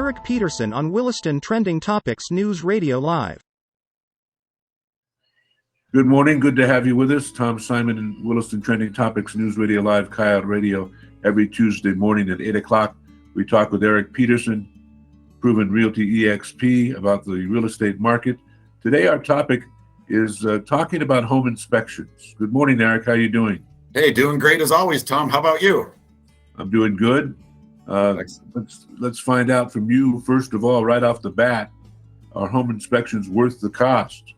Erik Peterson on Williston Trending Topics News Radio Live. Good morning. Good to have you with us. Tom Simon in Williston Trending Topics News Radio Live, Coyote Radio, every Tuesday morning at 8 o'clock. We talk with Erik Peterson, Proven Realty EXP, about the real estate market. Today our topic is talking about home inspections. Good morning, Erik. How are you doing? Hey, doing great as always, Tom. How about you? I'm doing good. Let's find out from you, first of all, right off the bat, are home inspections worth the cost?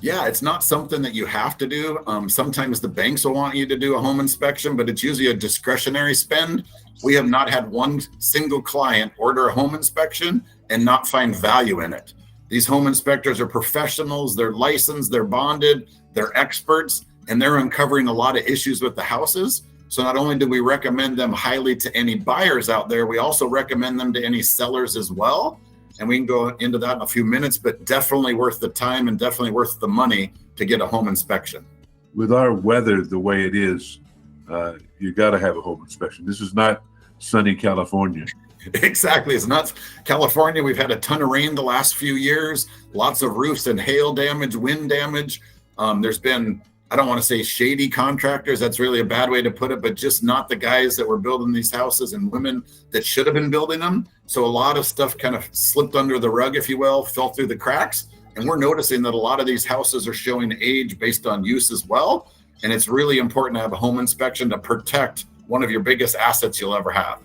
Yeah, it's not something that you have to do. Sometimes the banks will want you to do a home inspection, but it's usually a discretionary spend. We have not had one single client order a home inspection and not find value in it. These home inspectors are professionals, they're licensed, they're bonded, they're experts, and they're uncovering a lot of issues with the houses. So not only do we recommend them highly to any buyers out there, we also recommend them to any sellers as well. And we can go into that in a few minutes, but definitely worth the time and definitely worth the money to get a home inspection. With our weather the way it is, you got to have a home inspection. This is not sunny California. Exactly. It's not California. We've had a ton of rain the last few years, lots of roofs and hail damage, wind damage. There's been, I don't want to say shady contractors, that's really a bad way to put it, but just not the guys that were building these houses and women that should have been building them. So a lot of stuff kind of slipped under the rug, if you will, fell through the cracks. And we're noticing that a lot of these houses are showing age based on use as well. And it's really important to have a home inspection to protect one of your biggest assets you'll ever have.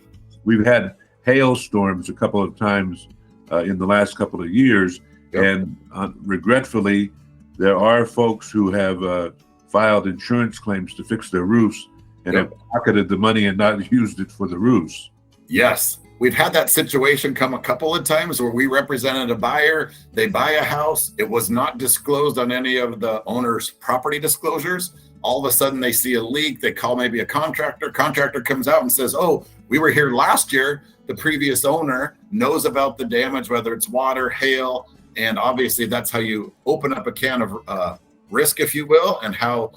We've had hailstorms a couple of times in the last couple of years. Yep. And regretfully, there are folks who have filed insurance claims to fix their roofs and Yep. have pocketed the money and not used it for the roofs. Yes. We've had that situation come a couple of times where we represented a buyer. They buy a house. It was not disclosed on any of the owner's property disclosures. All of a sudden they see a leak. They call maybe a contractor. Contractor comes out and says, oh, we were here last year. The previous owner knows about the damage, whether it's water, hail, and obviously that's how you open up a can of risk, if you will, and how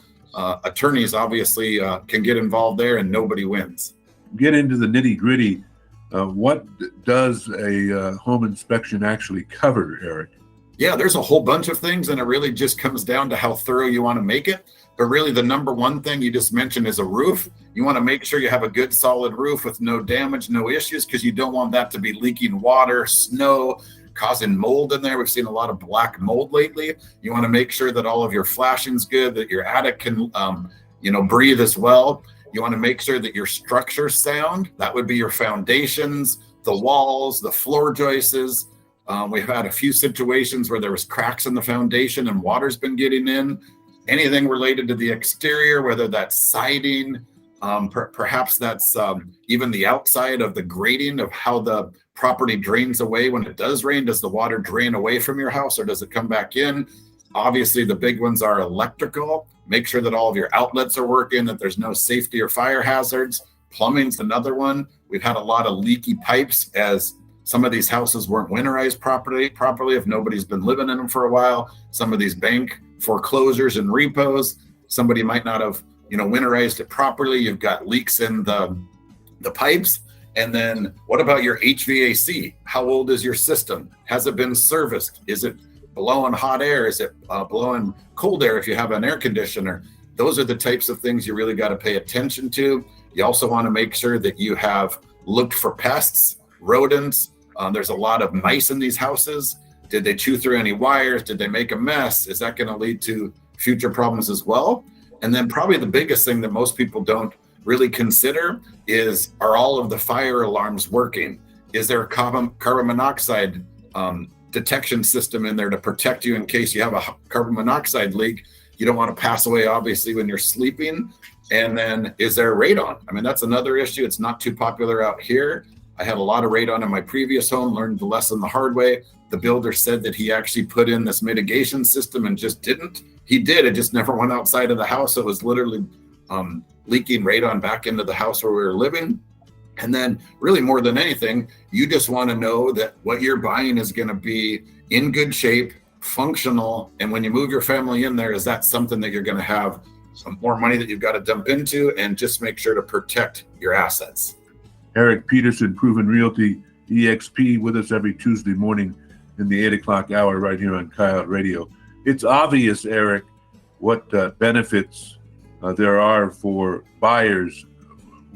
attorneys obviously can get involved there and nobody wins. Get into the nitty gritty. What does a home inspection actually cover, Erik? Yeah, there's a whole bunch of things, and it really just comes down to how thorough you want to make it. But really the number one thing you just mentioned is a roof. You want to make sure you have a good solid roof with no damage, no issues, because you don't want that to be leaking water, snow, causing mold in there. We've seen a lot of black mold lately. You want to make sure that all of your flashing's good, that your attic can, breathe as well. You want to make sure that your structure's sound. That would be your foundations, the walls, the floor joists. We've had a few situations where there was cracks in the foundation and water's been getting in. Anything related to the exterior, whether that's siding, perhaps that's even the outside of the grading of how the property drains away when it does rain. Does the water drain away from your house or does it come back in? Obviously, the big ones are electrical. Make sure that all of your outlets are working, that there's no safety or fire hazards. Plumbing's another one. We've had a lot of leaky pipes as some of these houses weren't winterized properly if nobody's been living in them for a while. Some of these bank foreclosures and repos, somebody might not have, winterized it properly. You've got leaks in the pipes. And then what about your HVAC? How old is your system? Has it been serviced? Is it blowing hot air? Is it blowing cold air if you have an air conditioner? Those are the types of things you really got to pay attention to. You also want to make sure that you have looked for pests, rodents. There's a lot of mice in these houses. Did they chew through any wires? Did they make a mess? Is that going to lead to future problems as well? And then probably the biggest thing that most people don't really consider is, are all of the fire alarms working? Is there a carbon monoxide detection system in there to protect you in case you have a carbon monoxide leak? You don't want to pass away, obviously, when you're sleeping. And then is there radon? I mean, that's another issue. It's not too popular out here. I had a lot of radon in my previous home, learned the lesson the hard way. The builder said that he actually put in this mitigation system and just didn't. He did, it just never went outside of the house. It was literally leaking radon back into the house where we were living. And then really more than anything, you just want to know that what you're buying is going to be in good shape, functional. And when you move your family in there, is that something that you're going to have some more money that you've got to dump into, and just make sure to protect your assets. Erik Peterson, Proven Realty EXP with us every Tuesday morning in the 8 o'clock hour right here on Coyote Radio. It's obvious, Erik, what benefits there are for buyers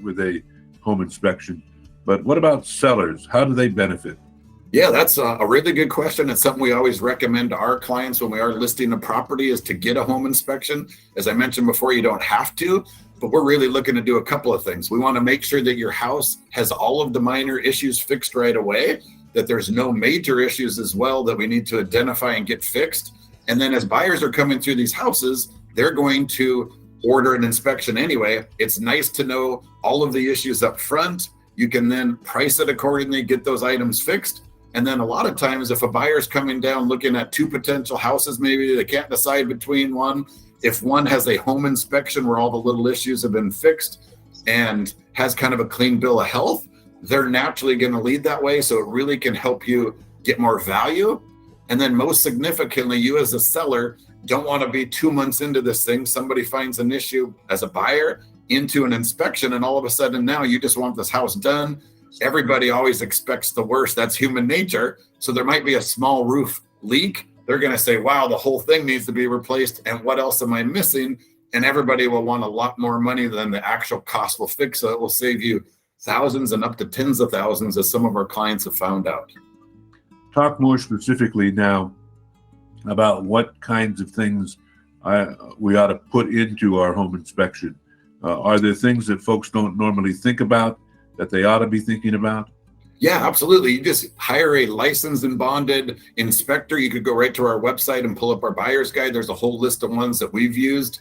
with a home inspection. But what about sellers? How do they benefit? Yeah, that's a really good question. It's something we always recommend to our clients when we are listing a property is to get a home inspection. As I mentioned before, you don't have to, but we're really looking to do a couple of things. We want to make sure that your house has all of the minor issues fixed right away, that there's no major issues as well that we need to identify and get fixed. And then as buyers are coming through these houses, they're going to order an inspection anyway. It's nice to know all of the issues up front. You can then price it accordingly, get those items fixed. And then a lot of times if a buyer's coming down looking at two potential houses, maybe they can't decide between one. If one has a home inspection where all the little issues have been fixed and has kind of a clean bill of health, they're naturally going to lead that way. So it really can help you get more value. And then most significantly, you as a seller don't want to be 2 months into this thing. Somebody finds an issue as a buyer into an inspection, and all of a sudden now you just want this house done. Everybody always expects the worst. That's human nature. So there might be a small roof leak. They're going to say, wow, the whole thing needs to be replaced. And what else am I missing? And everybody will want a lot more money than the actual cost will fix. So it will save you thousands and up to tens of thousands, as some of our clients have found out. Talk more specifically now about what kinds of things we ought to put into our home inspection. Are there things that folks don't normally think about that they ought to be thinking about? Yeah, absolutely. You just hire a licensed and bonded inspector. You could go right to our website and pull up our buyer's guide. There's a whole list of ones that we've used.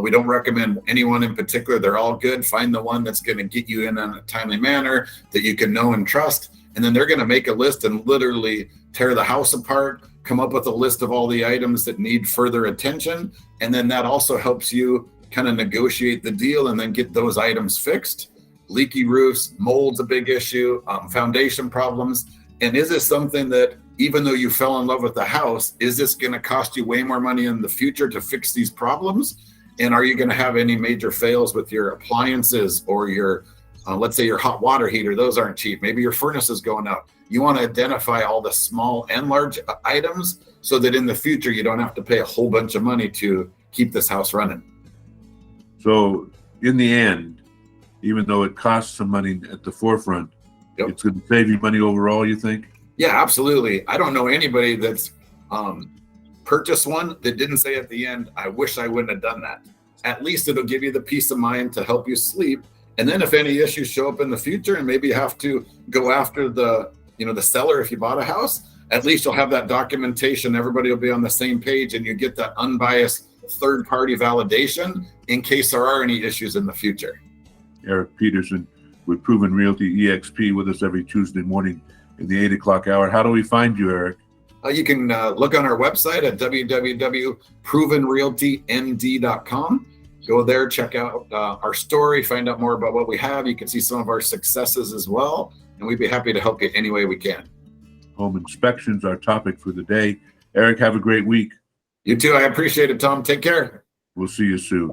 We don't recommend anyone in particular. They're all good. Find the one that's going to get you in a timely manner that you can know and trust. And then they're going to make a list and literally tear the house apart, come up with a list of all the items that need further attention. And then that also helps you kind of negotiate the deal and then get those items fixed. Leaky roofs, mold's a big issue, foundation problems. And is this something that, even though you fell in love with the house, is this going to cost you way more money in the future to fix these problems? And are you going to have any major fails with your appliances or your, let's say your hot water heater? Those aren't cheap. Maybe your furnace is going out. You want to identify all the small and large items so that in the future you don't have to pay a whole bunch of money to keep this house running. So in the end, even though it costs some money at the forefront, yep, it's going to save you money overall, you think? Yeah, absolutely. I don't know anybody that's purchased one that didn't say at the end, I wish I wouldn't have done that. At least it'll give you the peace of mind to help you sleep. And then if any issues show up in the future and maybe you have to go after the seller if you bought a house, at least you'll have that documentation. Everybody will be on the same page and you get that unbiased third-party validation in case there are any issues in the future. Erik Peterson with Proven Realty EXP with us every Tuesday morning in the 8 o'clock hour. How do we find you, Erik? You can look on our website at www.provenrealtymd.com. Go there, check out our story, find out more about what we have. You can see some of our successes as well, and we'd be happy to help you any way we can. Home inspections, our topic for the day. Erik, have a great week. You too. I appreciate it, Tom. Take care. We'll see you soon.